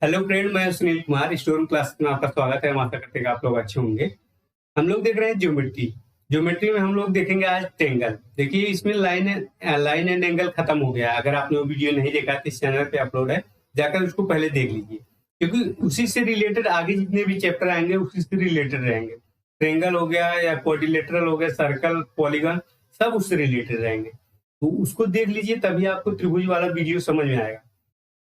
Hello friend, मैं Sunil Kumar story class में आपका स्वागत है। हम आशा करते हैं कि आप लोग अच्छे होंगे। हम लोग देख रहे हैं ज्योमेट्री। ज्योमेट्री में हम लोग देखेंगे आज ट्रायंगल। देखिए, इसमें लाइन एंड एंगल खत्म हो गया। अगर आपने वो वीडियो नहीं देखा तो इस चैनल पे अपलोड है, जाकर उसको पहले देख लीजिए, क्योंकि उसी से रिलेटेड आगे जितने भी चैप्टर आएंगे उसी से रिलेटेड रहेंगे। ट्रायंगल हो गया या क्वाड्रिलेटरल हो गया, सर्कल, पॉलीगन, सब उससे रिलेटेड रहेंगे। तो उसको देख लीजिए, तभी आपको त्रिभुज वाला वीडियो समझ में आएगा।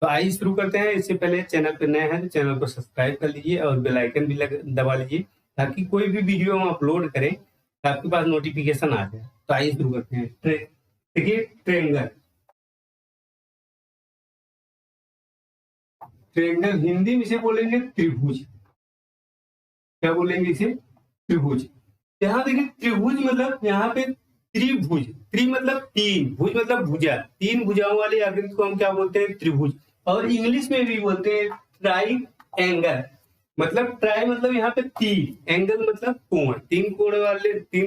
तो आइए शुरू करते हैं। इससे पहले चैनल पर नए हैं तो चैनल को सब्सक्राइब कर लीजिए और बेल आइकन भी दबा लीजिए, ताकि कोई भी वीडियो हम अपलोड करें तो आपके पास नोटिफिकेशन आ जाए। तो आइए शुरू करते हैं। देखिए, ट्रायंगल। ट्रायंगल हिंदी में इसे बोलेंगे त्रिभुज। क्या बोलेंगे इसे? त्रिभुज। यहाँ देखिए, त्रिभुज मतलब यहाँ पे त्रिभुज। त्रि मतलब तीन, भुज मतलब भुजा। तीन भुजाओं वाली आकृति को हम क्या बोलते हैं? त्रिभुज। और इंग्लिश में भी बोलते हैं ट्राई एंगल। मतलब ट्राई मतलब यहाँ पे तीन, एंगल मतलब कोण। तीन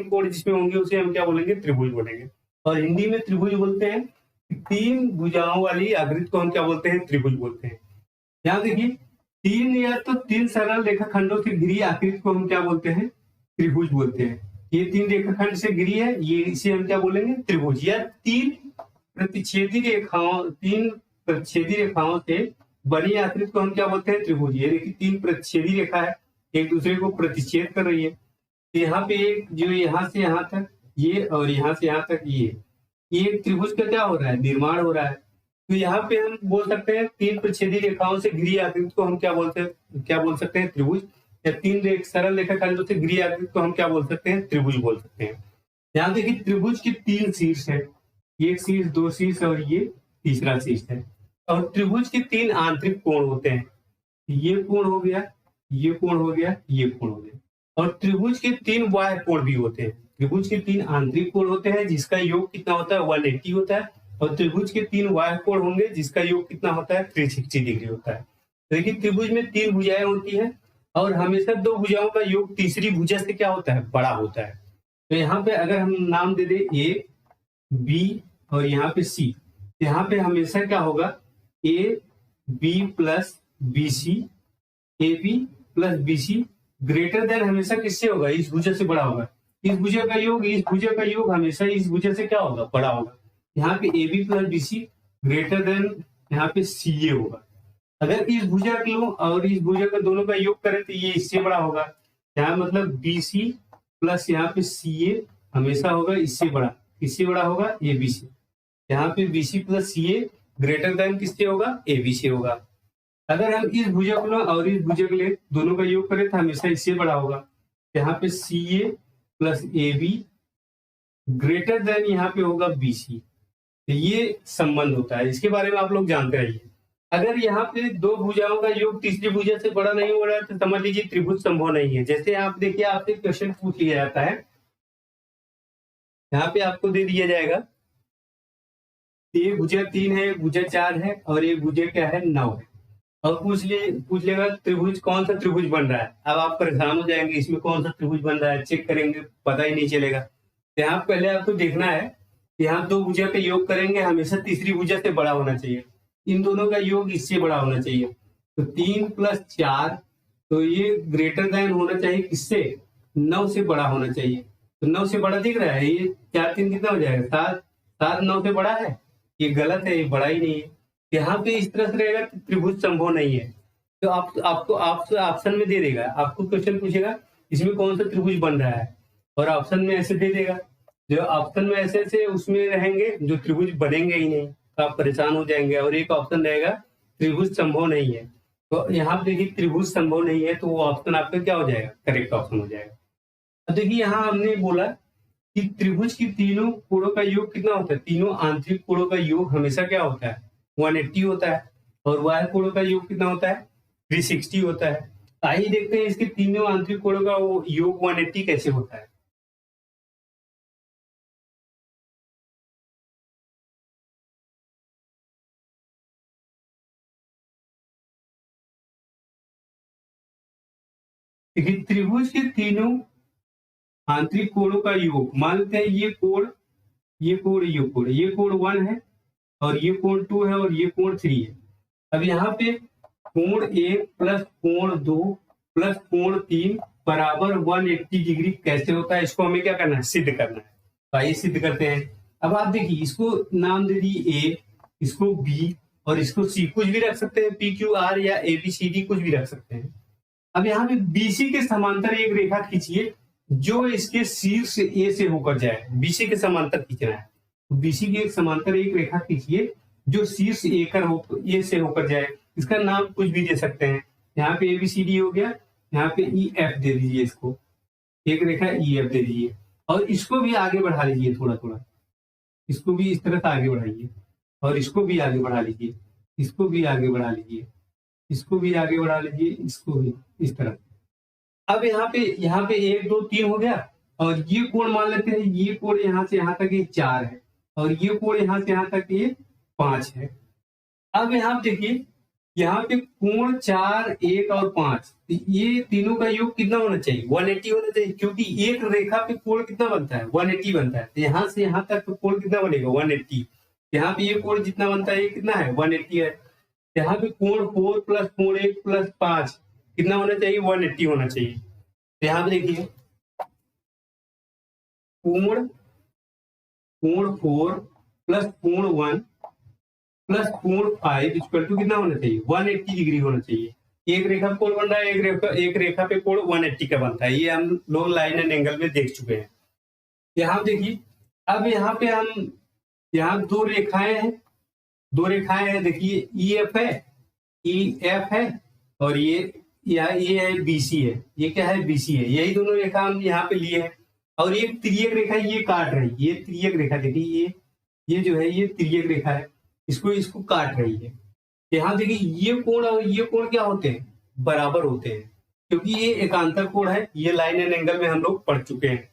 कोण जिसमें होंगे उसे हम क्या बोलेंगे? त्रिभुज बोलेंगे। और हिंदी में त्रिभुज बोलते हैं, तीन भुजाओं वाली आकृति को हम क्या बोलते हैं? त्रिभुज बोलते हैं। यहाँ देखिए, तीन सरल रेखाखंडों से घिरी आकृति को हम क्या बोलते हैं? त्रिभुज बोलते हैं। ये तीन रेखाखंड से घिरी है, ये इसे हम क्या बोलेंगे? त्रिभुज। या तीन प्रतिच्छेदी रेखाओं से बनी आकृति को हम क्या बोलते हैं? त्रिभुज। ये देखिए, तीन प्रतिच्छेदी रेखा है, एक दूसरे को प्रतिच्छेद कर रही है। तो यहाँ पे एक जो यहाँ से यहाँ तक ये और यहाँ से यहाँ तक ये एक त्रिभुज का क्या हो रहा है? निर्माण हो रहा है। तो यहाँ पे हम बोल सकते हैं तीन प्रतिच्छेदी रेखाओं से घिरी आकृति को हम क्या बोल सकते हैं? त्रिभुज। या तीन सरल रेखाखंडों से घिरी आकृति को हम क्या बोल सकते हैं? त्रिभुज बोल सकते हैं। यहाँ देखिए, त्रिभुज के तीन शीर्ष है, एक शीर्ष, दो शीर्ष और ये तीसरा शीर्ष है। और त्रिभुज के तीन आंतरिक कोण होते हैं। ये कोण हो गया, ये कोण हो गया, ये कोण हो गया। और त्रिभुज के तीन बाह्य कोण भी होते हैं। त्रिभुज के तीन आंतरिक कोण होते हैं जिसका योग कितना होता है? 180 होता है। और त्रिभुज के तीन बाह्य कोण होंगे जिसका योग कितना होता है? 360 डिग्री होता है। देखिए, त्रिभुज में तीन भुजाएं होती हैं और हमेशा दो भुजाओं का योग तीसरी भुजा से क्या होता है? बड़ा होता है। तो यहाँ पे अगर हम नाम दे दे ए, बी और यहाँ पे सी, तो यहाँ पे हमेशा क्या होगा? A B plus B C, A B plus B C greater than हमेशा किससे होगा? इस भुजा से बड़ा होगा। इस भुजा का योग हमेशा इस भुजा से क्या होगा? बड़ा होगा। यहाँ पे A B plus B C greater than यहाँ पे सी ए होगा। अगर इस भुजा के लो और इस भुजा का दोनों का योग करें तो ये इससे बड़ा होगा। यहाँ मतलब बी सी प्लस यहाँ पे सी ए हमेशा होगा इससे बड़ा। किससे बड़ा होगा? ए बी से। यहाँ पे बी सी प्लस सी ए ग्रेटर देन किससे होगा? ए बी से होगा। अगर हम इस भुजा को और इस भुजा के लिए दोनों का योग करें तो हमेशा इससे बड़ा होगा। यहाँ पे C A plus A B greater than यहाँ पे होगा बी सी। तो ये संबंध होता है, इसके बारे में आप लोग जानते रहिए। अगर यहाँ पे दो भुजाओं का योग तीसरी भुजा से बड़ा नहीं हो रहा है तो समझ लीजिए त्रिभुज संभव नहीं है। जैसे आप देखिए, आपसे क्वेश्चन पूछ लिया जाता है, यहाँ पे आपको दे दिया जाएगा ये भुजा 3 है, भुजा 4 है और ये भुजा क्या है? 9 है। और पूछ लेगा त्रिभुज, कौन सा त्रिभुज बन रहा है। अब आप परेशान हो जाएंगे, इसमें कौन सा त्रिभुज बन रहा है, चेक करेंगे पता ही नहीं चलेगा। तो यहाँ पहले आपको देखना है कि यहाँ दो भुजा का योग करेंगे, हमेशा तीसरी भुजा से बड़ा होना चाहिए। इन दोनों का योग इससे बड़ा होना चाहिए। तो 3 प्लस 4, तो ये ग्रेटर देन होना चाहिए किससे? 9 से बड़ा होना चाहिए। तो 9 से बड़ा दिख रहा है, ये 4 3 कितना हो जाएगा? 7। 7 9 से बड़ा है? ये गलत है, ये बड़ा ही नहीं है। यहाँ पे इस तरह से रहेगा कि त्रिभुज संभव नहीं है। तो आपको ऑप्शन में दे देगा, आपको क्वेश्चन पूछेगा इसमें कौन सा त्रिभुज बन रहा है, और ऑप्शन में ऐसे दे देगा। जो ऑप्शन में ऐसे उसमें रहेंगे जो त्रिभुज बनेंगे ही नहीं, तो आप परेशान हो जाएंगे। और एक ऑप्शन रहेगा त्रिभुज संभव नहीं है। तो यहाँ पे देखिए, त्रिभुज संभव नहीं है तो वो ऑप्शन आपका क्या हो जाएगा? करेक्ट ऑप्शन हो जाएगा। अब देखिए, यहाँ हमने बोला कि त्रिभुज की तीनों कोणों का योग कितना होता है? तीनों आंतरिक कोणों का योग हमेशा क्या होता है? 180 होता है। और बाह्य कोणों का योग कितना होता है? 360 होता है। आइए देखते हैं इसके तीनों आंतरिक कोणों का वो योग 180 कैसे होता है। देखिए, त्रिभुज के तीनों आंतरिक कोणों का योग, मान लेते हैं ये कोण, ये कोण, ये कोण, ये कोण 1 है और ये कोण 2 है और ये कोण 3 है। अब यहाँ पे कोण 1 प्लस कोण 2 प्लस कोण 3 बराबर 180 डिग्री कैसे होता है, इसको हमें क्या करना है, सिद्ध करना है। तो आइए सिद्ध करते हैं। अब आप देखिए, इसको नाम दे दिए ए, इसको बी और इसको सी, कुछ भी रख सकते हैं, पी क्यू आर या ए बी सी डी कुछ भी रख सकते हैं। अब यहाँ पे बीसी के समांतर एक रेखा खींचिए जो इसके शीर्ष ए से होकर जाए, बीसी के समांतर खींचना है। तो बीसी के एक समांतर एक रेखा खींचिए जो शीर्ष ए से होकर जाए, इसका नाम कुछ भी दे सकते हैं। यहाँ पे एबीसीडी हो गया, यहाँ पे ई एफ दे दीजिए, इसको एक रेखा ई एफ दे दीजिए और इसको भी आगे बढ़ा लीजिए थोड़ा थोड़ा, इसको भी इस तरह से आगे बढ़ाइए और इसको भी आगे बढ़ा लीजिए, इसको भी आगे बढ़ा लीजिए, इसको भी आगे बढ़ा लीजिए, इसको भी इस तरह। अब यहाँ पे 1 2 3 हो गया और ये कोण मान लेते हैं, ये कोण यहाँ से यहाँ तक ये 4 है और ये कोण यहाँ से यहाँ तक ये 5 है। अब यहाँ देखिए, यहाँ पे कोण 4 1 और 5, ये तीनों का योग कितना होना चाहिए, 180 होना चाहिए, क्योंकि एक रेखा पे कोण कितना बनता है, 180 बनता है। तो यहाँ से यहाँ तक कोण कितना बनेगा, 180। यहाँ पे ये कोण जितना बनता है ये कितना है, 180 है। यहाँ पे कोण 4 प्लस कोण 1 प्लस 5 कितना होना चाहिए, 180 होना चाहिए। तो यहाँ पे देखिए, कोण 4 प्लस कोण 1 प्लस कोण 5 इक्वल टू कितना होना चाहिए, 180 डिग्री होना चाहिए। एक रेखा पे कोण बन रहा है, एक रेखा पे कोण 180 का बनता है, ये हम लोग लाइन एंड एंगल में देख चुके हैं। यहाँ देखिए, अब यहाँ पे हम यहाँ दो रेखाएं हैं, देखिए ई एफ है और ये है बीसी है, ये क्या है, बीसी है। यही दोनों रेखा हम यहाँ पे लिए हैं और ये तिर्यक रेखा ये काट रही है, ये तिर्यक रेखा देखिए, ये जो है ये तिर्यक रेखा है, इसको काट रही है। यहाँ देखिए, ये कोण और ये कोण क्या होते हैं, बराबर होते हैं, क्योंकि ये एकांतर कोण है, ये लाइन एंड एंगल में हम लोग पढ़ चुके हैं।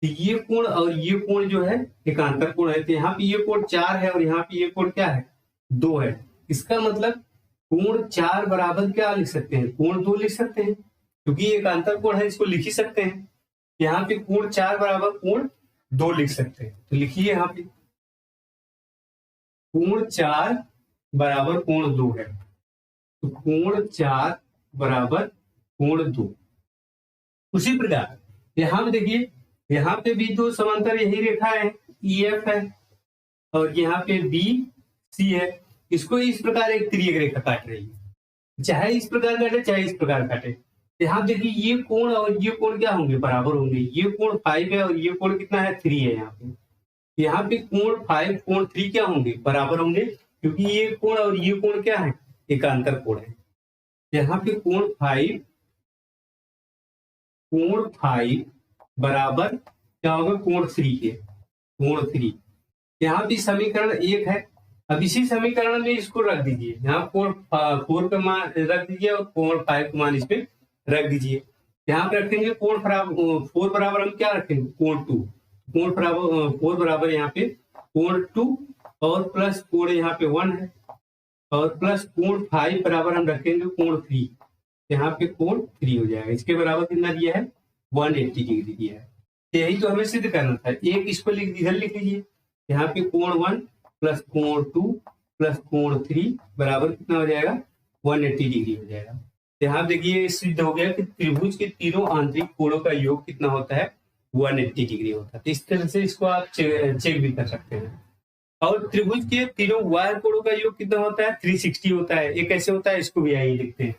तो ये कोण और ये कोण जो है एकांतर कोण है। तो यहाँ पे ये कोण 4 है और यहाँ पे ये कोण क्या है, 2 है। इसका मतलब कोण 4 बराबर क्या लिख सकते हैं, कोण 2 लिख सकते हैं, क्योंकि ये एकांतर कोण है, इसको लिख ही सकते हैं। यहाँ पे कोण 4 बराबर कोण 2 लिख सकते हैं। तो लिखिए, यहाँ पे कोण 4 बराबर कोण 2 है, तो कोण 4 बराबर कोण 2। उसी प्रकार यहाँ पे देखिए, यहाँ पे भी दो समांतर यही रेखा है, ई एफ है और यहाँ पे बी सी है। इसको इस प्रकार एक तिर्यक रेखा काट रही है, चाहे इस प्रकार काटे चाहे इस प्रकार काटे। यहाँ देखिए, ये कोण और ये कोण क्या होंगे, बराबर होंगे। ये कोण 5 है और ये कोण कितना है, 3 है। यहाँ पे कोण 5 कोण 3 क्या होंगे, बराबर होंगे, क्योंकि ये कोण और ये कोण क्या है, एकांतर कोण है। यहाँ पे कोण 5 बराबर क्या होगा, कोण 3 के, कोण 3। यहाँ पे समीकरण 1 है। अब इसी समीकरण में इसको रख दीजिए, यहाँ कोण 4 का मान रख दीजिए और कोण 5 का मान इसमें रख दीजिए। यहाँ पे रखेंगे कोण 4 बराबर हम क्या रखेंगे, कोण 2। कोण 4 बराबर यहाँ पे कोण 2 और प्लस कोण यहाँ पे 1 है और प्लस कोण 5 बराबर हम रखेंगे कोण 3। यहाँ पे कोण 3 हो जाएगा। इसके बराबर कितना दिया है, 180 डिग्री दिया है। यही तो हमें सिद्ध करना था। एक इसको इधर लिख लीजिए, यहाँ पे कोण 1 प्लस कोण 2 प्लस कोण 3 बराबर कितना हो जाएगा, 180 डिग्री हो जाएगा। यहाँ देखिए, सिद्ध हो गया कि त्रिभुज के तीनों आंतरिक कोणों का योग कितना होता है, 180 डिग्री होता है। तो इस तरह से इसको आप चेक भी कर सकते हैं। और त्रिभुज के तीनों बाह्य कोणों का योग कितना होता है, 360 होता है। ये कैसे होता है, इसको भी यही लिखते हैं।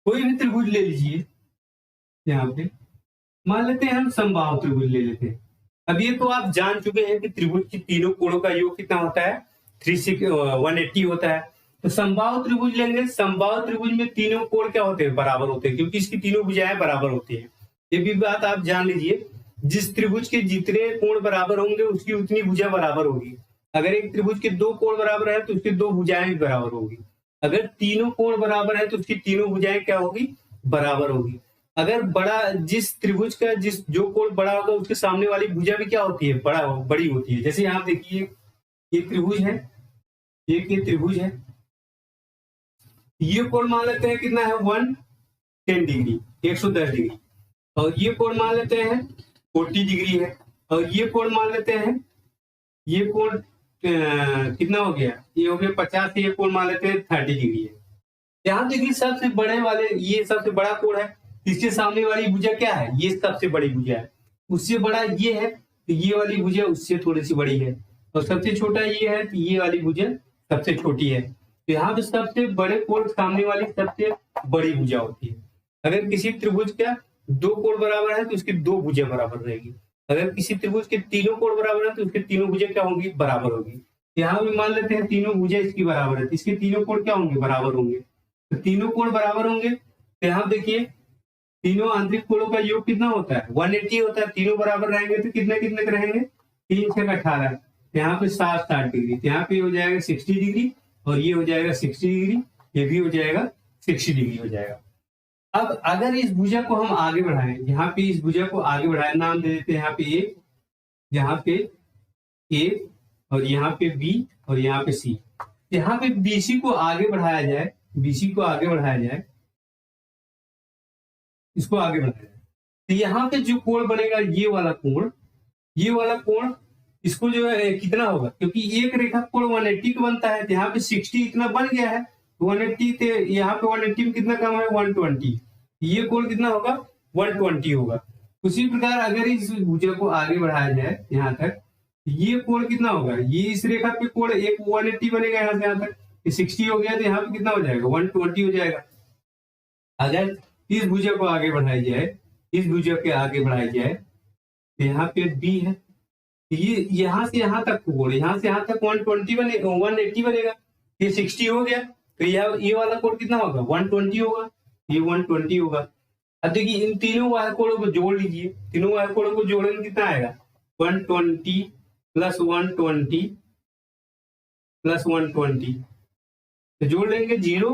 कोई भी त्रिभुज ले लीजिए, यहाँ पे मान लेते हैं हम समबाहु त्रिभुज ले लेते हैं। अब ये तो आप जान चुके हैं कि त्रिभुज की तीनों कोणों का योग कितना होता है, 180 होता है। तो समबाहु त्रिभुज लेंगे, समबाहु त्रिभुज में तीनों कोण क्या होते हैं, बराबर होते हैं, क्योंकि इसकी तीनों भुजाएं बराबर होती है। ये भी बात आप जान लीजिए, जिस त्रिभुज के जितने कोण बराबर होंगे उसकी उतनी भुजा बराबर होगी। अगर एक त्रिभुज के 2 कोण बराबर है तो उसकी 2 भुजाएं भी बराबर होगी। अगर तीनों कोण बराबर है तो उसकी तीनों भुजाएं क्या होगी, बराबर होगी। अगर जिस त्रिभुज का जो कोण बड़ा होगा उसके सामने वाली भुजा भी क्या होती है, बड़ी होती है। जैसे यहाँ देखिए, ये त्रिभुज है, एक ये त्रिभुज है, ये कोण मान लेते हैं कितना है 110 डिग्री, 110 डिग्री। और ये कोण मान लेते हैं 40 डिग्री है। और ये कोण मान लेते हैं, ये कोण कितना हो गया, ये हो गया 50 से ये कोण मान लेते हैं 30 डिग्री है। यहाँ देखिए सबसे बड़े वाले, ये सबसे बड़ा कोण है, इसके सामने वाली भुजा क्या है, ये सबसे बड़ी भुजा है। उससे बड़ा ये है तो ये वाली भुजा उससे थोड़ी सी बड़ी है। और सबसे छोटा ये है तो ये वाली भुजा सबसे छोटी है। तो यहाँ पे सबसे बड़े कोण सामने वाली सबसे बड़ी भुजा होती है। अगर किसी त्रिभुज का दो कोण बराबर है तो उसकी दो भुजा बराबर रहेगी। अगर किसी त्रिभुज के तीनों कोण बराबर है तो उसके तीनों भुजा क्या होंगी, बराबर होगी। यहाँ भी मान लेते हैं तीनों भुजा इसकी बराबर है, इसके तीनों कोण क्या होंगे, बराबर होंगे। तो तीनों कोण बराबर होंगे तो यहाँ देखिए तीनों आंतरिक कोणों का योग कितना होता है, 180 होता है। तीनों बराबर रहेंगे तो कितने कितने रहेंगे, 3 6 18। यहाँ पे 60 डिग्री, यहाँ पे हो जाएगा 60 डिग्री और ये हो जाएगा 60 डिग्री, ये भी हो जाएगा 60 डिग्री हो जाएगा। अब अगर इस भुजा को हम आगे बढ़ाएं, यहाँ पे इस भुजा को आगे बढ़ाएं, नाम दे देते हैं यहाँ पे ए, यहाँ पे ए और यहाँ पे बी और यहाँ पे सी। यहाँ पे बीसी को आगे बढ़ाया जाए, बीसी को आगे बढ़ाया जाए, इसको आगे बढ़ाया जाए तो यहाँ पे जो कोण बनेगा ये वाला कोण, ये वाला कोण इसको जो है कितना होगा, क्योंकि एक रेखा कोण 180 का बनता है तो यहाँ पे 60 इतना बन गया है, 180 थे यहाँ पे 180 में कितना कम है 120, ये कोण कितना होगा 120 होगा। उसी प्रकार अगर इस भुजा को आगे बढ़ाया जाए यहाँ तक, ये कोण कितना होगा, ये इस रेखा पे कोण एक 180 बनेगा यहाँ से यहाँ तक, 60 हो गया तो यहाँ पे कितना हो जाएगा 120 हो जाएगा। अगर इस भुजा को आगे बढ़ाई जाए, इस भुजा के आगे बढ़ाई जाए तो यहाँ पे बी है, ये यहाँ से यहाँ तक कोण, यहाँ से यहाँ तक 120 बनेगा, 180 बनेगा, ये 60 हो गया तो ये वाला कोण कितना होगा 120 होगा, ये 120 होगा। अब देखिए इन तीनों वाले कोणों को जोड़ लीजिए, तीनों वाले कोणों को जोड़ने में कितना आएगा 120 प्लस 120 प्लस 120, तो जोड़ लेंगे 0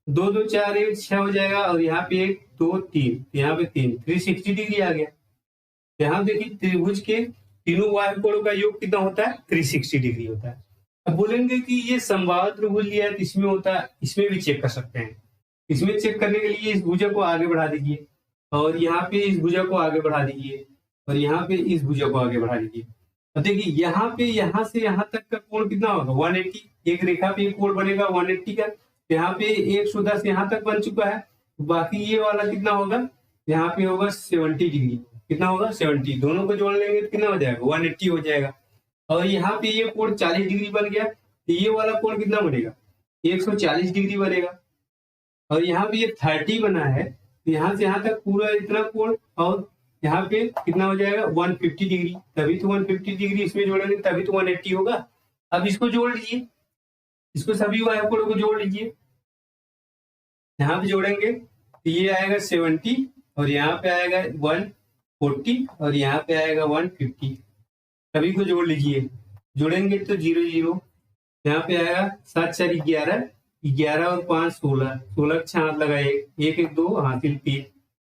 2 2 4 1 6 हो जाएगा और यहाँ पे 1 2 3, यहाँ पे 3, 360 डिग्री आ गया। यहाँ देखिए त्रिभुज के तीनों वायु कोणों का योग कितना होता है 360 डिग्री होता है। अब बोलेंगे कि ये समबाहु त्रिभुज लिया है तो इसमें होता है, इसमें भी चेक कर सकते हैं। इसमें चेक करने के लिए इस भुजा को आगे बढ़ा दीजिए और यहाँ पे इस भुजा को आगे बढ़ा दीजिए और यहाँ पे इस भुजा को आगे बढ़ा दीजिए। अब देखिए यहाँ पे यहाँ से यहाँ तक का कोण कितना होगा 180, एक रेखा पे कोण बनेगा 180 का, यहाँ पे 110 यहाँ तक बन चुका है, बाकी ये वाला कितना होगा, यहाँ पे होगा 70 डिग्री, कितना होगा 70, दोनों को जोड़ लेंगे तो कितना हो जाएगा 180 हो जाएगा। और यहाँ पे ये कोण 40 डिग्री बन गया तो ये वाला कोण कितना बनेगा 140 डिग्री बनेगा। और यहाँ पे ये 30 बना है तो यहाँ से यहाँ तक पूरा इतना कोण, और यहाँ पे कितना हो जाएगा 150 डिग्री, तभी तो 150 डिग्री इसमें जोड़ेंगे तभी तो 180 होगा। अब इसको जोड़ लीजिए, इसको सभी वायु कोणों को जोड़ लीजिए, यहाँ पे जोड़ेंगे तो ये आएगा 70 और यहाँ पे आएगा 140 और यहाँ पे आएगा 150, सभी को जोड़ लीजिए, जोड़ेंगे तो 0 0, यहाँ पे आएगा 7 4 11, 11 और 5 16, 16 के हाथ लगाए 1 1 2 हासिल 3,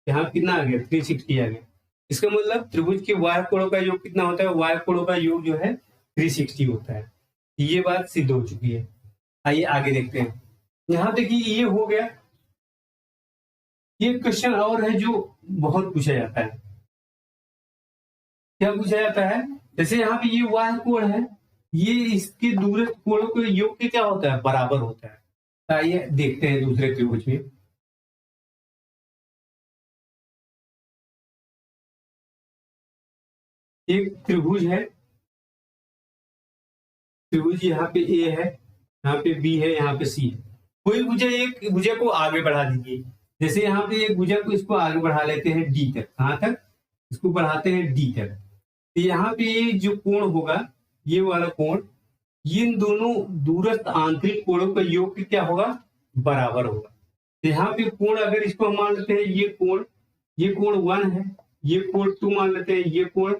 यहाँ कितना आ गया 360 आ गया। इसका मतलब त्रिभुज के वायु कोणों का योग कितना होता है, वायु कोणों का योग जो है 360 होता है। ये बात सिद्ध हो चुकी है। आइए आगे देखते हैं। यहाँ देखिए ये हो गया। ये क्वेश्चन और है जो बहुत पूछा जाता है। क्या पूछा जाता है, जैसे यहाँ पे ये वायु कोण है, ये इसके दूरस्थ कोणों के योग के क्या होता है, बराबर होता है। आइए देखते हैं दूसरे त्रिभुज में। एक त्रिभुज है, त्रिभुज यहाँ पे ए है, यहाँ पे बी है, यहाँ पे सी है। कोई भुजा, एक भुजा को आगे बढ़ा दीजिए, जैसे यहाँ पे एक भुजा को इसको आगे बढ़ा लेते हैं डी तक, कहाँ तक, इसको बढ़ाते हैं डी तक। तो यहाँ पे ये जो कोण होगा, ये वाला कोण, इन दोनों दूरस्थ आंतरिक कोणों का योग क्या होगा, बराबर होगा। तो यहाँ पे कोण अगर इसको हम मान लेते हैं, ये कोण 1 है, ये कोण 2 मान लेते हैं, ये कोण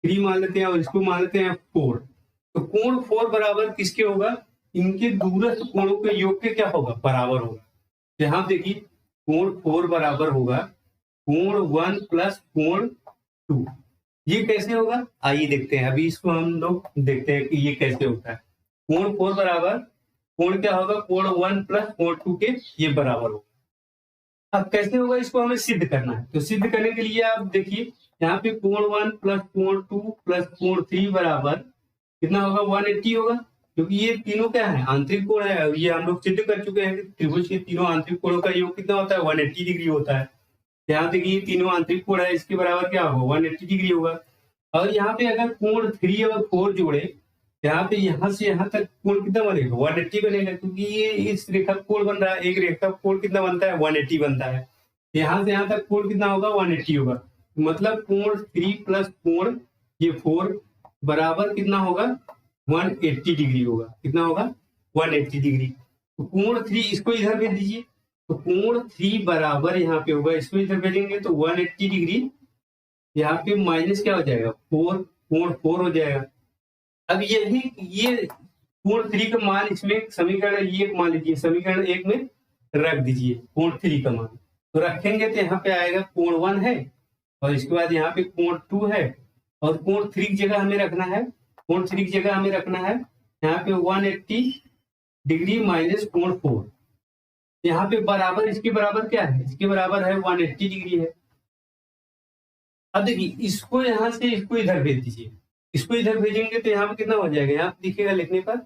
3 मान लेते हैं और इसको मान लेते हैं 4। तो कोण 4 बराबर किसके होगा, इनके दूरस्थ कोणों के योग के क्या होगा, बराबर होगा। यहाँ देखिए कोण 4 बराबर होगा कोण 1 प्लस कोण 2। ये कैसे होगा, आइए देखते हैं। अभी इसको हम लोग देखते हैं कि ये कैसे होता है। कोण 4 बराबर कोण क्या होगा, कोण 1 प्लस कोण 2 के ये बराबर होगा। अब कैसे होगा, इसको हमें सिद्ध करना है। तो सिद्ध करने के लिए आप देखिए यहाँ पे कोण 1 प्लस कोण 2 प्लस कोण 3 बराबर कितना होगा, 180 होगा, क्योंकि ये तीनों क्या है, आंतरिक कोण है। ये हम लोग सिद्ध कर चुके हैं कि त्रिभुज के तीनों आंतरिक कोणों का योग कितना होता है, 180 डिग्री होता है। यहाँ देखिए तीनों आंतरिक कोण है, इसके बराबर क्या होगा, 180 डिग्री होगा। और यहाँ पे अगर कोण 3 और 4 जोड़े, यहाँ पे यहाँ से यहाँ तक कोण कितना बनेगा, 180 बनेगा, क्योंकि ये इस रेखा कोण बन रहा है। एक रेखा कोण कितना बनता है, 180 बनता है। यहाँ से यहाँ तक कोण कितना होगा, 180 होगा। मतलब कोण 3 प्लस कोण ये 4 बराबर कितना होगा, 180 डिग्री होगा। कितना होगा, 180 डिग्री। तो कोण 3 इसको इधर भेज दीजिए, तो कोण 3 बराबर यहाँ पे होगा, इसको इधर भेजेंगे तो 180 डिग्री, यहाँ पे माइनस क्या हो जाएगा, 4, कोण 4 हो जाएगा। अब यही ये कोण 3 का मान इसमें समीकरण ये मान लीजिए, समीकरण 1 में रख दीजिए कोण 3 का मान। तो रखेंगे तो यहाँ पे आएगा कोण 1 है, और इसके बाद यहाँ पे कोण 2 है, और कोण 3 की जगह हमें रखना है, कोण 3 की जगह हमें रखना है यहाँ पे 180 डिग्री माइनस कोण 4। यहाँ पे बराबर, इसके बराबर क्या है, इसके बराबर है 180 डिग्री है। अब देखिए इसको यहाँ से इसको इधर भेज दीजिए, इसको इधर भेजेंगे तो यहाँ पे कितना हो जाएगा, यहाँ पे दिखेगा लिखने पर,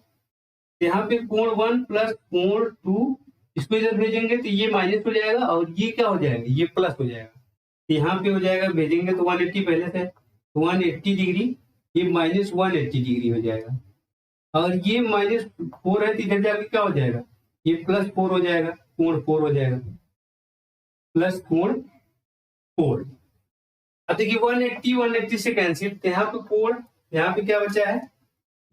यहाँ पे कोण 1 प्लस कोण 2, इसको इधर भेजेंगे तो ये माइनस हो जाएगा, और ये क्या हो जाएगा, ये प्लस हो जाएगा। यहाँ पे हो जाएगा, भेजेंगे तो 180 पहले से 180 डिग्री, ये माइनस 180 डिग्री हो जाएगा। और ये माइनस 4 है तो इधर जाके क्या हो जाएगा, ये प्लस 4 हो जाएगा, कोण 4 हो जाएगा, प्लस कोण 4। अब देखिए 180 से कैंसिल, तो यहाँ पे कोण, यहाँ पे क्या बचा है,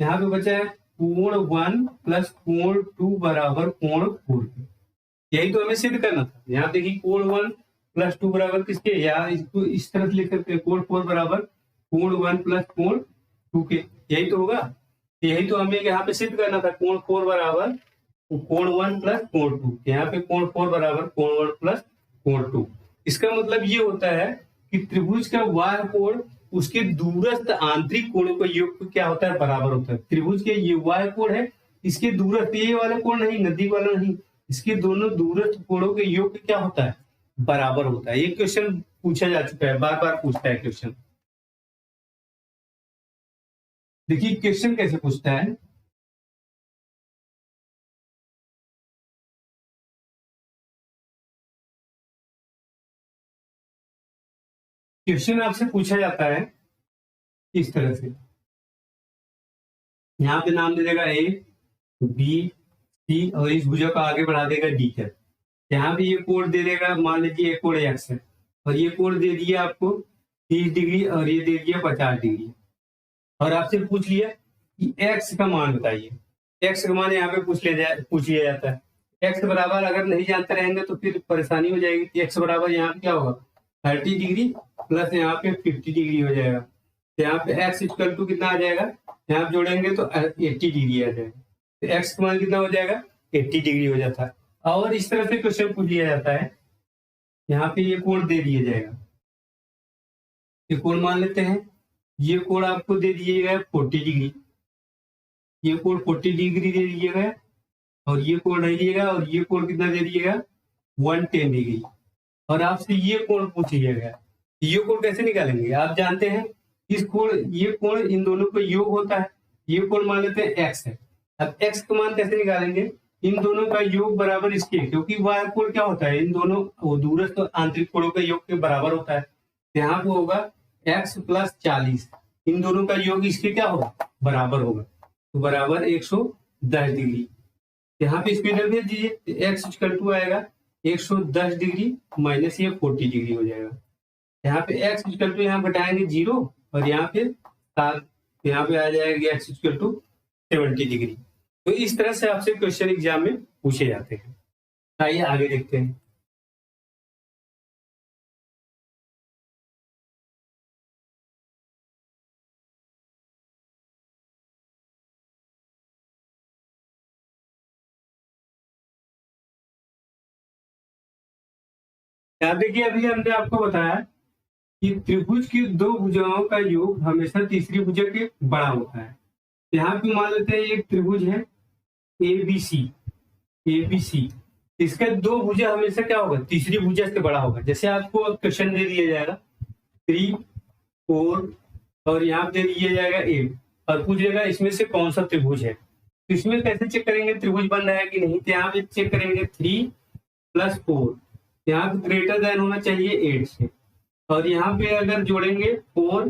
यहाँ पे बचा है कोण 1 प्लस कोण 2 बराबर कोण 4। यही तो हमें सिद्ध करना था। यहाँ देखिए कोण 1 प्लस 2 बराबर किसके, या इसको इस तरह से लिख सकते हैं, कोण 4 बराबर कोण 1 प्लस कोण 2 के। यही तो होगा, यही तो हमें यहाँ पे सिद्ध करना था, कोण 4 बराबर कोण 1 प्लस कोण 2। यहाँ पे कोण 4 बराबर कोण 1 प्लस कोण 2। इसका मतलब ये होता है कि त्रिभुज का वाह कोण उसके दूरस्थ आंतरिक कोणों का योग क्या होता है, बराबर होता है। त्रिभुज के ये वाह कोण है, इसके दूरस्थ, ये वाला कोण नहीं, नजदीक वाला नहीं, इसके दोनों दूरस्थ कोणों के योग क्या होता है, बराबर होता है। ये क्वेश्चन पूछा जा चुका है, बार बार पूछता है क्वेश्चन। देखिए क्वेश्चन कैसे पूछता है, क्वेश्चन आपसे पूछा जाता है इस तरह से, यहाँ पे नाम दे देगा ए बी सी, और इस भुजा को आगे बढ़ा देगा डी तक। यहाँ पे ये कोण दे देगा, मान लीजिए ये कोण एक्स है, और ये कोण दे दिया आपको 30 डिग्री, और ये दे दिया 50 डिग्री। और आपसे पूछ लिया कि एक्स का मान बताइए, एक्स का मान यहाँ पे पूछ लिया जाता है। एक्स बराबर अगर नहीं जानते रहेंगे तो फिर परेशानी हो जाएगी। एक्स बराबर यहाँ पे क्या होगा, 30 डिग्री प्लस यहाँ पे 50 डिग्री हो जाएगा। तो यहाँ पे एक्स इक्वल टू कितना आ जाएगा, यहाँ पे जोड़ेंगे तो 80 डिग्री आ जाएगा। तो एक्स का मान कितना हो जाएगा, 80 डिग्री हो जाता है। और इस तरह से क्वेश्चन पूछ लिया जाता है, यहाँ पे ये कोण दे दिया जाएगा, ये कोण मान लेते हैं, ये कोण आपको दे दिएगा 40 डिग्री, ये कोण 40 डिग्री दे दिएगा, और ये कोण नहीं दिएगा, और ये कोण कितना दे दिएगा 110 डिग्री। और आपसे ये कोण पूछ लिया गया, ये कोण कैसे निकालेंगे, आप जानते हैं इस कोण, ये कोण इन दोनों का योग होता है। ये कोण मान लेते हैं एक्स है। अब एक्स का मान कैसे निकालेंगे, इन दोनों का योग बराबर इसके, क्योंकि वाह कोण क्या होता है, इन दोनों वो दूरस्थ आंतरिक कोणों का योग के बराबर होता है। यहाँ पे होगा एक्स प्लस 40, इन दोनों का योग इसके क्या होगा, बराबर होगा, तो बराबर 110 डिग्री। यहाँ पे इसको इधर भेज दीजिए, एक्स इक्वल टू आएगा 110 डिग्री माइनस ये 40 डिग्री हो जाएगा। यहाँ पे एक्स इक्वल टू यहाँ घटाएंगे 0, और यहाँ पे 7, यहाँ पे आ जाएगा एक्स इक्वल टू 70 डिग्री। तो इस तरह से आपसे क्वेश्चन एग्जाम में पूछे जाते हैं। आइए आगे देखते हैं। यहाँ देखिए अभी हमने आपको बताया कि त्रिभुज की दो भुजाओं का योग हमेशा तीसरी भुजा के बड़ा होता है। यहाँ पे मान लेते हैं एक त्रिभुज है ABC, ABC, इसका दो भुजा हमेशा क्या होगा, तीसरी भुजा से बड़ा होगा। जैसे आपको क्वेश्चन दे दिया जाएगा 3, 4 और यहाँ पे दे दिया जाएगा 8 और पूछेगा इसमें से कौन सा त्रिभुज है। तो इसमें कैसे चेक करेंगे त्रिभुज बन रहा है कि नहीं, तो यहाँ पे चेक करेंगे 3 + 4, यहाँ पे ग्रेटर देन होना चाहिए 8 से, और यहाँ पे अगर जोड़ेंगे 4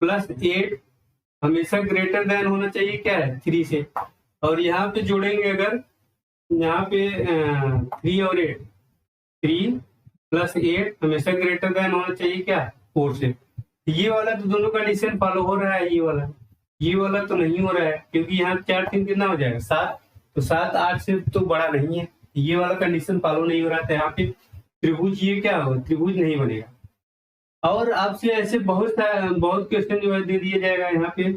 + 8 हमेशा ग्रेटर देन होना चाहिए क्या है 3 से, और यहाँ पे जोड़ेंगे अगर यहाँ पे 3 और 8, 3 + 8 हमेशा ग्रेटर देन होना चाहिए क्या 4 से। ये वाला तो दोनों कंडीशन फॉलो हो रहा है, ये वाला तो नहीं हो रहा है, क्योंकि यहाँ 4 3 कितना हो जाएगा 7, तो 7 8 से तो बड़ा नहीं है, ये वाला कंडीशन फॉलो नहीं हो रहा था। यहाँ पे त्रिभुज ये क्या होगा, त्रिभुज नहीं बनेगा। और आपसे ऐसे बहुत क्वेश्चन जो है दे दिया जाएगा, यहाँ पे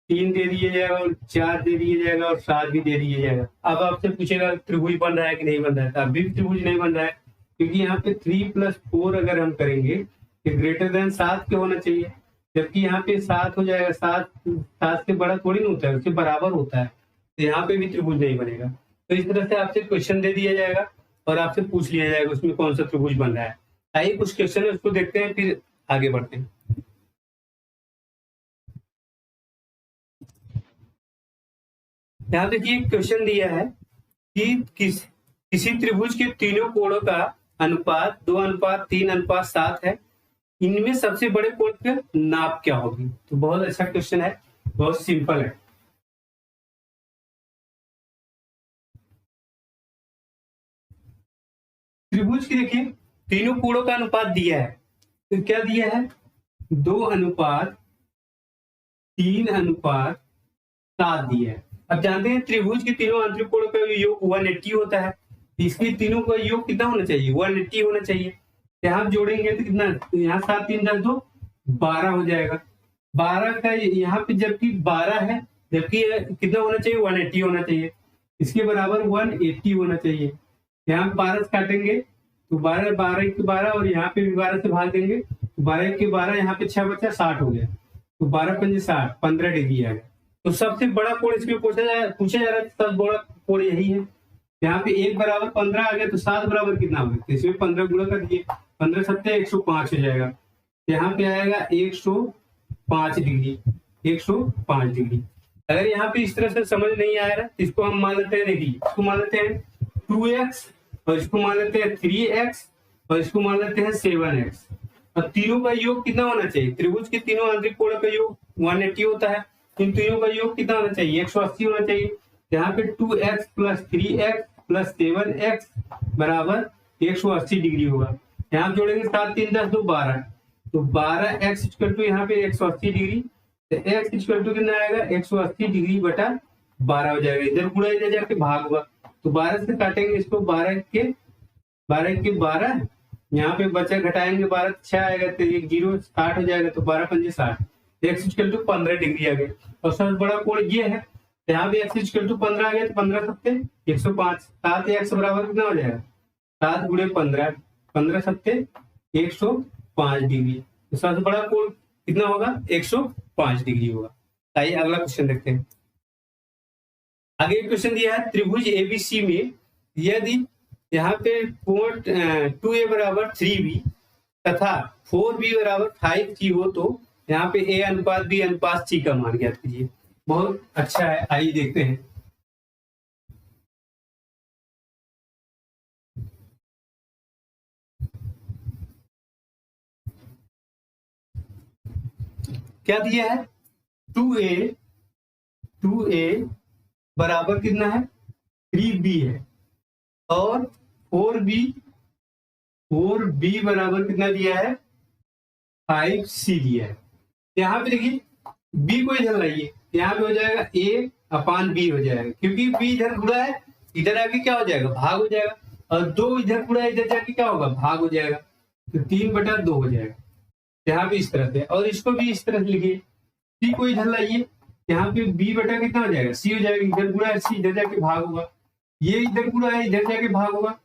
3 दे दिया जाएगा और 4 दे दिया जाएगा और 7 भी दे दिया जाएगा। अब आपसे पूछेगा त्रिभुज बन रहा है कि नहीं बन रहा है, तो अभी भी त्रिभुज नहीं बन रहा है, क्योंकि यहाँ पे 3 + 4 अगर हम करेंगे तो ग्रेटर देन 7 के होना चाहिए, जबकि यहाँ पे 7 हो जाएगा, 7 से बड़ा थोड़ी ना होता है, उससे बराबर होता है, तो यहाँ पे भी त्रिभुज नहीं बनेगा। तो इस तरह से आपसे क्वेश्चन दे दिया जाएगा और आपसे पूछ लिया जाएगा उसमें कौन सा त्रिभुज बन रहा है। आइए कुछ क्वेश्चन है उसको देखते हैं, फिर आगे बढ़ते हैं। यहाँ देखिए क्वेश्चन दिया है कि किसी त्रिभुज के तीनों कोणों का अनुपात 2:3:7 है, इनमें सबसे बड़े कोण का नाप क्या होगी। तो बहुत अच्छा क्वेश्चन है, बहुत सिंपल है। त्रिभुज की देखिए तीनों कोणों का अनुपात दिया है, तो क्या दिया है 2:3:7 दिया है। अब जानते हैं त्रिभुज के तीनों आंतरिक कोणों का योग 180 होता है, इसके तीनों का योग कितना होना चाहिए 180 होना चाहिए। यहाँ जोड़ेंगे तो कितना, यहाँ 7 3 10 2 12 हो जाएगा। 12 का यहाँ पे जबकि 12 है, जबकि कितना होना चाहिए 180 होना चाहिए, इसके बराबर 180 होना चाहिए। यहाँ 12 से काटेंगे तो 12 12 1 12 और यहाँ पे भी 12 से भाग देंगे तो 12 1 12, यहाँ पे 6 बचा 60 हो गया, तो 12 5 60 15 डिग्री आ गया। तो सबसे बड़ा कोण इसमें पूछा जा रहा है, सबसे बड़ा कोण यही है। यहाँ पे 1 बराबर 15 आ गया, तो 7 बराबर कितना होगा, तो इसमें 15 गुणा कर दिए, 15 7 105 हो जाएगा। यहाँ पे आएगा 105 डिग्री, 105 डिग्री। अगर यहाँ पे इस तरह से समझ नहीं आ रहा तो इसको हम मान लेते हैं, देखिए इसको मान लेते हैं 2x और इसको मान लेते हैं 3x और इसको मान लेते हैं 7x। और तीनों का योग कितना होना चाहिए, त्रिभुज के तीनों आंतरिक कोणों का योग 180 होता है, इन तीनों का योग कितना होना चाहिए 180 होना चाहिए। यहाँ पे 2x + 3x + 7x बराबर 180 डिग्री होगा। यहाँ जोड़ेंगे 7 3 10 2 12, तो 12x = यहाँ पे 180 डिग्री, तो x = कितना आएगा 180 डिग्री बटा 12 हो जाएगा। इधर गुणा इधर जाके भाग होगा, तो 12 से काटेंगे इसको, 12 के 12 यहाँ पे बचा घटाएंगे 12 6 आएगा, तो 1 0 60 हो जाएगा, तो 12 5 60, x = 15 डिग्री आ गया। और सबसे बड़ा कोण ये है, यहाँ पे x = 15 आ गया, तो 15 7 105, 7x बराबर कितना हो जाएगा 7 × 15, 15 7 105 डिग्री। तो सबसे बड़ा कोण कितना होगा 105 डिग्री होगा। आइए अगला क्वेश्चन देखते हैं। आगे एक क्वेश्चन दिया है, त्रिभुज ABC में यदि यहाँ पे कोण 2a = 3b तथा 4b = 5c हो, तो यहाँ पे a:b:c का मान ज्ञात कीजिए। बहुत अच्छा है, आइए देखते हैं। क्या दिया है 2a बराबर कितना है 3b है, और 4b बराबर कितना दिया है 5c दिया है। यहाँ पे देखिए b को इधर लाइए, यहाँ पे हो जाएगा a/b हो जाएगा, क्योंकि b इधर गुणा है, इधर आके क्या हो जाएगा भाग हो जाएगा, और 2 इधर गुणा इधर जाके क्या होगा भाग हो जाएगा, तो 3/2 हो जाएगा। यहाँ पे इस तरह से, और इसको भी इस तरह से लिखिए, c को इधर लाइए, यहाँ पे b बटा कितना हो जाएगा c हो जाएगा, इधर गुणा है c इधर जाके भाग होगा, ये इधर गुणा है इधर जाके भाग होगा,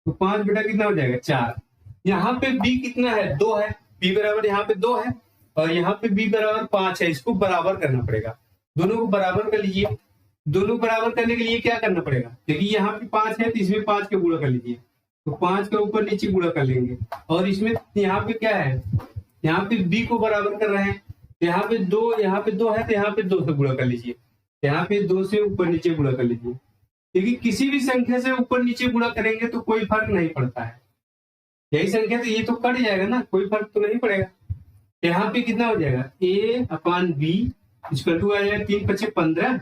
तो 5 बटा कितना हो जाएगा 4। यहाँ पे b कितना है 2 है, b बराबर यहाँ पे 2 है और यहाँ पे b बराबर 5 है, इसको बराबर करना पड़ेगा, दोनों को बराबर कर लीजिए। दोनों बराबर करने के लिए क्या करना पड़ेगा, क्योंकि यहाँ पे 5 है तो इसमें 5 के गुणा कर लीजिए, तो 5 का ऊपर नीचे गुणा कर लेंगे। और इसमें यहाँ पे क्या है, यहाँ पे b को बराबर कर रहे हैं, यहाँ पे 2 है तो यहाँ पे 2 से गुणा कर लीजिए, यहाँ पे 2 से ऊपर नीचे गुणा कर लीजिए। क्योंकि किसी भी संख्या से ऊपर नीचे गुणा करेंगे तो कोई फर्क नहीं पड़ता है, यही संख्या तो ये तो कट जाएगा ना, कोई फर्क तो नहीं पड़ेगा। यहाँ पे कितना हो जाएगा, a/b इक्वल आ जाएगा 3 × 5 = 15,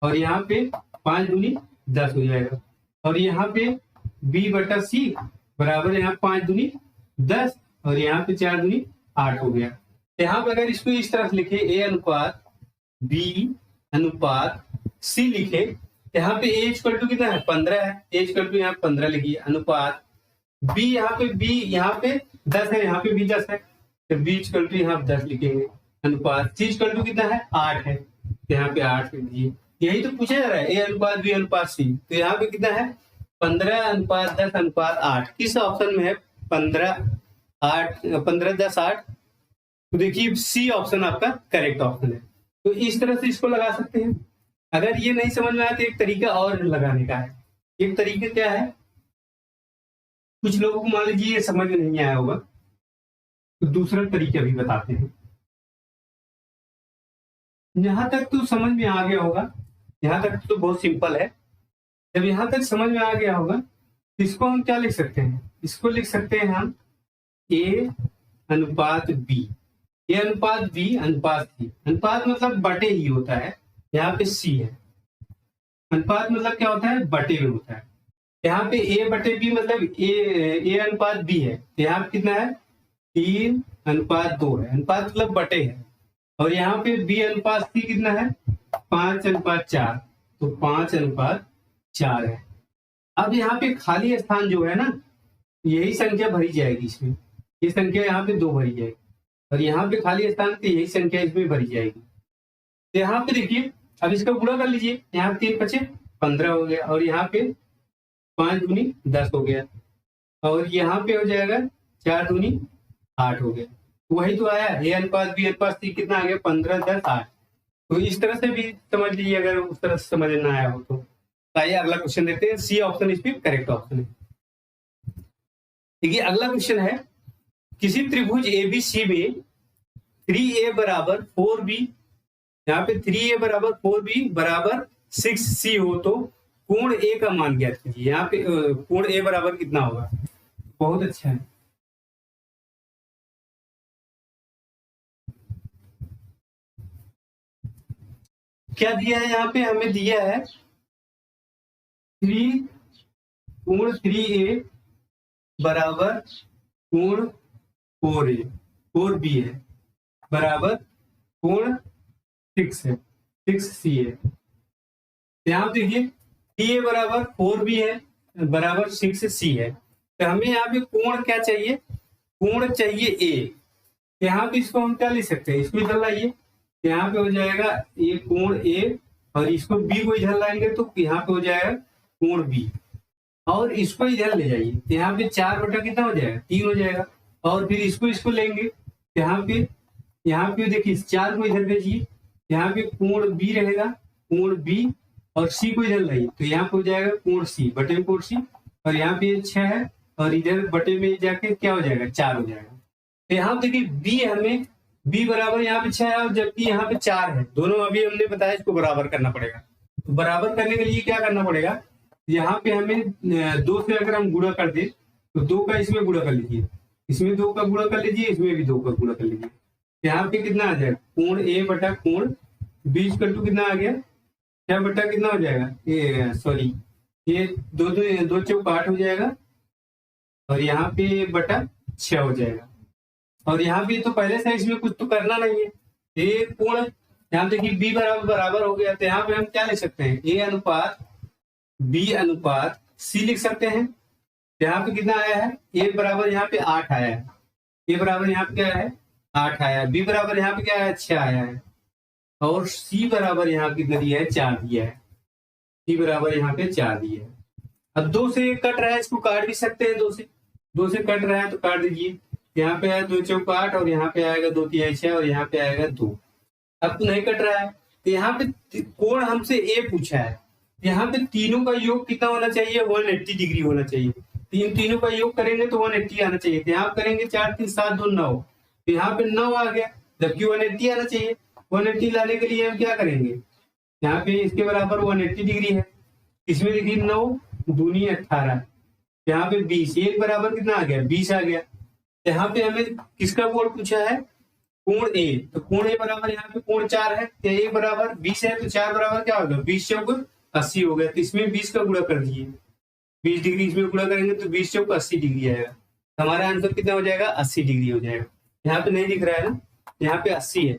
और यहाँ पे 5 दूनी 10 हो जाएगा, और यहाँ पे b/c बराबर यहाँ 5 दूनी 10 और यहाँ पे 4 दूनी 8 हो गया। यहाँ पे अगर इसको इस तरह से लिखे a/b/c लिखे, यहाँ पे a = कितना है 15 है, a = यहाँ 15 लिखिए, अनुपात b यहाँ पे 10 है, यहाँ पे भी 10 है, तो b = यहाँ 10 लिखेंगे, अनुपात c = कितना है 8 है, तो यहाँ पे 8 लिख दीजिए। यही तो पूछा जा रहा है a/b/c, तो यहाँ पे कितना है 15:10:8, किस ऑप्शन में है 15:10:8, तो देखिए सी ऑप्शन आपका करेक्ट ऑप्शन है। तो इस तरह से इसको लगा सकते हैं। अगर ये नहीं समझ में आया तो एक तरीका और लगाने का है। एक तरीका क्या है, कुछ लोगों को मान लीजिए ये समझ में नहीं आया होगा, तो दूसरा तरीका भी बताते हैं। यहां तक तो समझ में आ गया होगा, यहां तक तो बहुत सिंपल है। जब यहां तक समझ में आ गया होगा तो इसको हम क्या लिख सकते हैं, इसको लिख सकते हैं हम a/b, a/b अनुपात c। अनुपात मतलब बटे ही होता है, यहाँ पे c है। अनुपात मतलब क्या होता है, बटे में होता है। यहाँ पे a/b मतलब a/b है, तो यहाँ पे कितना है 3:2 है, अनुपात मतलब बटे है। और यहाँ पे b/c कितना है 5:4, तो 5:4 है। अब यहाँ पे खाली स्थान जो है ना, यही संख्या भरी जाएगी इसमें, ये संख्या यहाँ पे 2 भरी जाएगी, और यहाँ पे खाली स्थान तो यही संख्या इसमें भरी जाएगी। तो यहाँ पे देखिए, अब इसका गुणा कर लीजिए, यहाँ 3 × 5 = 15 हो गया, और यहाँ पे 5 दूनी 10 हो गया, और यहाँ पे हो जाएगा 4 दूनी 8 हो गया। वही तो आया a/b/c कितना आ गया 15:10:8। तो इस तरह से भी समझ लीजिए, अगर उस तरह से समझ ना आया हो तो। आइए अगला क्वेश्चन देखते हैं, सी ऑप्शन इसमें करेक्ट ऑप्शन है। देखिए अगला क्वेश्चन है, किसी त्रिभुज ABC में 3a = 4b, यहाँ पे 3a = 4b = 6c हो तो कोण A का मान ज्ञात कीजिए। यहाँ पे कोण A बराबर कितना होगा, बहुत अच्छा है। क्या दिया है, यहाँ पे हमें दिया है कोण 3a बराबर कोण 4b है बराबर कोण 6c है। यहाँ देखिए 3a = 4b है बराबर 6c है, तो हमें यहाँ पे कोण क्या चाहिए, कोण चाहिए a। यहाँ पे इसको हम क्या लिख सकते हैं, इसको इधर लाइए, यहाँ पे हो जाएगा ये कोण a, और इसको b को इधर लाएंगे तो यहाँ पे हो जाएगा कोण b, और इसको इधर ले जाइए, यहाँ पे 4 कितना हो जाएगा 3 हो जाएगा, और फिर इसको लेंगे, यहाँ पे देखिए 4 को इधर भेजिए, यहाँ पे कोण b रहेगा, कोण b, और c को इधर लाइए, तो यहाँ पे हो जाएगा कोण c, बटे में कोण c, और यहाँ पे 6 है, और इधर बटे में जाके क्या हो जाएगा 4 हो जाएगा। तो यहाँ देखिए b हमें b बराबर यहाँ पे 6 है, और जबकि यहाँ पे 4 है, दोनों अभी हमने बताया इसको बराबर करना पड़ेगा। तो बराबर करने के लिए क्या करना पड़ेगा, यहाँ पे हमें 2 से अगर हम गुणा कर दे तो 2 का इसमें गुणा कर लीजिए, इसमें 2 का गुणा कर लीजिए, इसमें भी 2 का गुणा कर लीजिए। यहाँ पे कितना आ जाएगा कोण A बटा कोण B = कितना आ गया 6 बटा कितना हो जाएगा, ये सॉरी ये 2 चौक 8 हो जाएगा, और यहाँ पे बटा 6 हो जाएगा। और यहाँ पे तो पहले से इसमें कुछ तो करना नहीं है, ये कोण यहाँ देखिए b बराबर हो गया, तो यहाँ पे हम क्या लिख सकते हैं a/b/c लिख सकते हैं। यहाँ पे कितना आया है, a बराबर यहाँ पे 8 आया है, a बराबर यहाँ पे क्या है 8 आया है, b बराबर यहाँ पे क्या है 6 आया है, और c बराबर यहाँ कितना दिया है 4 दिया है, c बराबर यहाँ पे 4 दिया है। अब 2 से कट रहा है, इसको काट भी सकते हैं, 2 से कट रहा है तो काट दीजिए। यहाँ पे आया 2 चौक 8, और यहाँ पे आएगा 2 तिहाई 6, और यहाँ पे आएगा 2। अब तो नहीं कट रहा है, तो यहाँ पे कोण हमसे ए पूछा है, यहाँ पे तीनों का योग कितना होना चाहिए, 180 डिग्री होना चाहिए। तीनों का योग करेंगे तो 180 आना चाहिए। तो यहाँ करेंगे 4 3 7 2 9, तो यहाँ पे 9 आ गया, जबकि 180 आना चाहिए। 180 लाने के लिए हम क्या करेंगे, यहाँ पे इसके बराबर 180 डिग्री है, इसमें देखिए 9 दूनी 18, यहाँ पे 20, एक बराबर कितना आ गया, 20 आ गया। यहाँ पे हमें किसका कोण पूछा है, कोण ए, तो कोण ए बराबर यहाँ पे कोण 4 है, तो ए बराबर 20 है, तो 4 बराबर क्या होगा, 20 चौक 80 हो गया। तो इसमें 20 का गुणा कर दीजिए, 20 डिग्री इसमें गुणा करेंगे तो 20 चौक 80 डिग्री आएगा। हमारा आंसर कितना हो जाएगा, 80 डिग्री हो जाएगा। यहाँ पे नहीं दिख रहा है ना, यहाँ पे 80 है,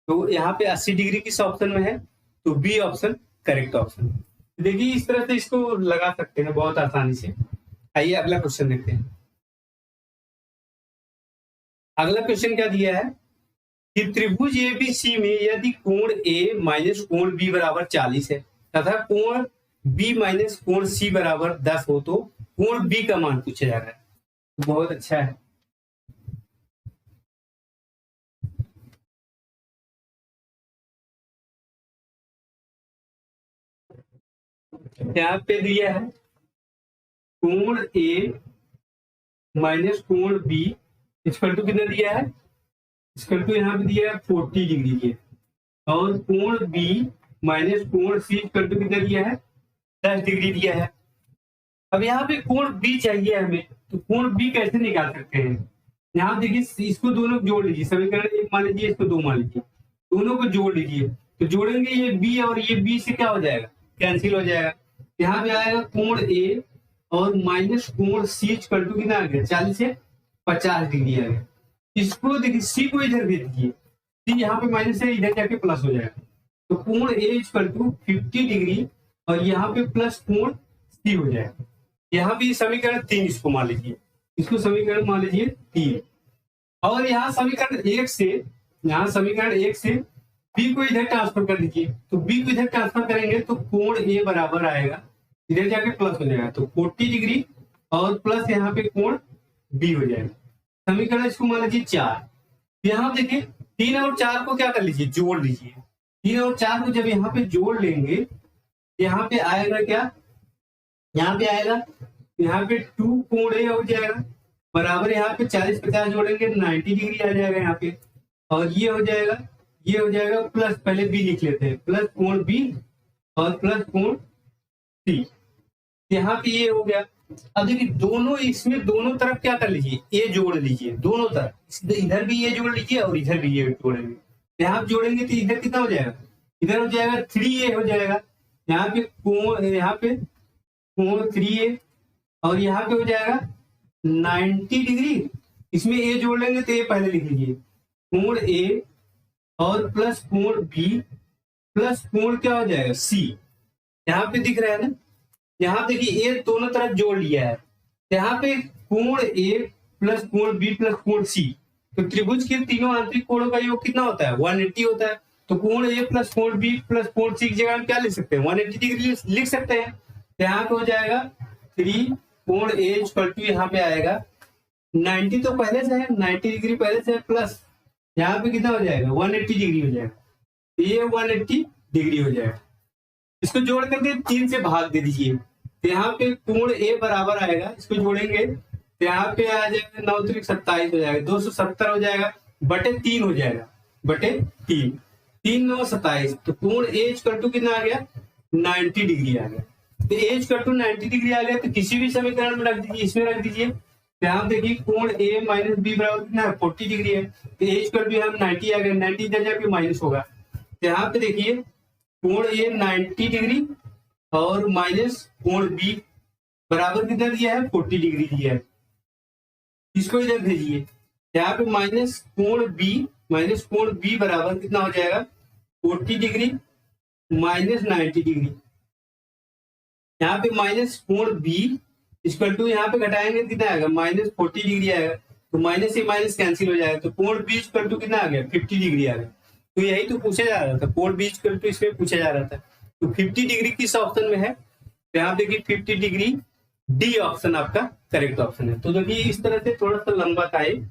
तो यहाँ पे 80 डिग्री किस ऑप्शन में है, तो बी ऑप्शन करेक्ट ऑप्शन। देखिए इस तरह से इसको लगा सकते हैं बहुत आसानी से। आइए अगला क्वेश्चन देखते हैं। अगला क्वेश्चन क्या दिया है कि त्रिभुज एबीसी में यदि कोण ए माइनस कोण बी बराबर 40 है तथा कोण बी माइनस कोण सी बराबर 10 हो तो कोण बी का मान पूछा जा रहा है। बहुत अच्छा है। यहाँ पे दिया है कोण ए माइनस कोण बी इक्वल टू कितना दिया है, इक्वल टू यहाँ पे दिया है 40 डिग्री दिया, और कोण बी माइनस कोण सी इक्वल टू कितना दिया है, 10 डिग्री दिया है। अब यहाँ पे कोण बी चाहिए हमें, तो कोण बी कैसे निकाल सकते हैं, यहाँ देखिए इसको दोनों जोड़ लीजिए, समीकरण 1 मान लीजिए, इसको 2 मान लीजिए, दोनों को जोड़ लीजिए, तो जोड़ेंगे ये बी और ये बी से क्या हो जाएगा, कैंसिल हो जाएगा। यहाँ पे आएगा कोण ए और माइनस कोण सी इक्वल टू कितना आ गया, 40 से 50 डिग्री आ गया। इसको देखिए सी को इधर भेज दीजिए, सी यहाँ पे माइनस है, इधर जाके प्लस हो जाएगा, तो कोण ए इक्वल टू 50 डिग्री और यहाँ पे प्लस कोण सी हो जाएगा। यहाँ भी समीकरण 3 इसको मान लीजिए, इसको समीकरण मान लीजिए 3, और यहाँ समीकरण 1 से, यहाँ समीकरण 1 से बी को इधर ट्रांसफर कर दीजिए, तो बी को इधर ट्रांसफर करेंगे तो कोण ए बराबर आएगा, इधर जाके प्लस हो जाएगा, तो 40 डिग्री और प्लस यहाँ पे कोण बी हो जाएगा। समीकरण इसको मान लीजिए 4। यहाँ देखिए 3 और 4 को क्या कर लीजिए, जोड़ लीजिए। 3 और 4 को जब यहाँ पे जोड़ लेंगे, यहाँ पे आएगा क्या, यहाँ पे आएगा, यहाँ पे 2 कोण ए हो जाएगा बराबर, यहाँ पे 40 50 जोड़ेंगे 90 डिग्री आ जाएगा यहाँ पे, और ये हो जाएगा, ये हो जाएगा प्लस, पहले बी लिख लेते हैं, प्लस कोण बी और प्लस कोण सी, यहाँ पे ये हो गया। अब देखिए दोनों, इसमें दोनों तरफ क्या कर लीजिए, ए जोड़ लीजिए, दोनों तरफ, इधर भी ये जोड़ लीजिए और इधर भी ये जोड़ेंगे। यहाँ जोड़ेंगे तो इधर कितना हो जाएगा, इधर हो जाएगा 3a हो जाएगा, यहाँ पे कोण, यहाँ पे कोण 3a और यहाँ पे हो जाएगा 90 डिग्री। इसमें ए जोड़ लेंगे तो ए पहले लिख लीजिए, कोण ए और प्लस कोण बी प्लस कोण क्या हो जाएगा सी, यहाँ पे दिख रहा है ना। यहाँ देखिए ए दोनों तरफ जोड़ लिया है, यहाँ पे कोण ए प्लस कोण बी प्लस कोण सी, तो त्रिभुज के तीनों आंतरिक कोणों का योग कितना होता है, 180 होता है। तो कोण ए प्लस कोण बी प्लस कोण सी की जगह हम क्या लिख सकते हैं, 180 डिग्री लिख सकते हैं। यहाँ पे हो जाएगा 3 कोण ए इक्वल टू, यहाँ पे आएगा 90 तो पहले से है, 90 डिग्री पहले से है, प्लस यहाँ पे कितना हो जाएगा 180 डिग्री हो जाएगा, ये 180 डिग्री हो जाएगा। इसको जोड़ करके 3 से भाग दे दीजिए, तो यहाँ पे कोण ए बराबर आएगा, इसको जोड़ेंगे तो यहाँ पे आ जाएगा 9 3 27 हो जाएगा, 270 हो जाएगा, बटे 3 हो जाएगा, बटे 3, 3 9 27, तो कोण ए इक्वल टू कितना आ गया 90 डिग्री आ गया। तो ए इक्वल टू 90 डिग्री आ गया, तो किसी भी समीकरण में रख दीजिए, इसमें रख दीजिए। यहाँ देखिए कोण ए माइनस बी बराबर कितना है 40 डिग्री है, तो ए इक्वल टू हम 90 आ गया, 90 इधर जाके माइनस होगा, तो यहाँ पे देखिए कोण ए 90 डिग्री और माइनस कोण बी बराबर कितना दिया है 40 डिग्री दिया है, इसको इधर भेजिए। यहाँ पे माइनस कोण बी बराबर कितना हो जाएगा 40 डिग्री माइनस 90 डिग्री। यहाँ पे माइनस कोण बी इक्वल टू, यहाँ पे घटाएंगे कितना आएगा माइनस 40 डिग्री आएगा, तो माइनस से माइनस कैंसिल हो जाएगा, तो कोण बी इक्वल टू कितना आ गया 50 डिग्री आ गया। तो यही तो पूछा जा रहा था, कोण बी इक्वल टू इसमें पूछा जा रहा था। तो 50 डिग्री किस ऑप्शन में है, तो यहाँ देखिए 50 डिग्री डी ऑप्शन आपका करेक्ट ऑप्शन है। तो देखिए इस तरह से थोड़ा सा लंबा था ये,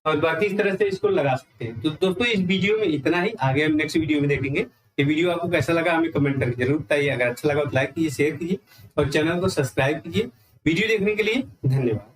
और बाकी इस तरह से इसको लगा सकते हैं। तो दोस्तों इस वीडियो में इतना ही, आगे हम नेक्स्ट वीडियो में देखेंगे। ये वीडियो आपको कैसा लगा हमें कमेंट करके जरूर बताइए। अगर अच्छा लगा तो लाइक कीजिए, शेयर कीजिए और चैनल को सब्सक्राइब कीजिए। वीडियो देखने के लिए धन्यवाद।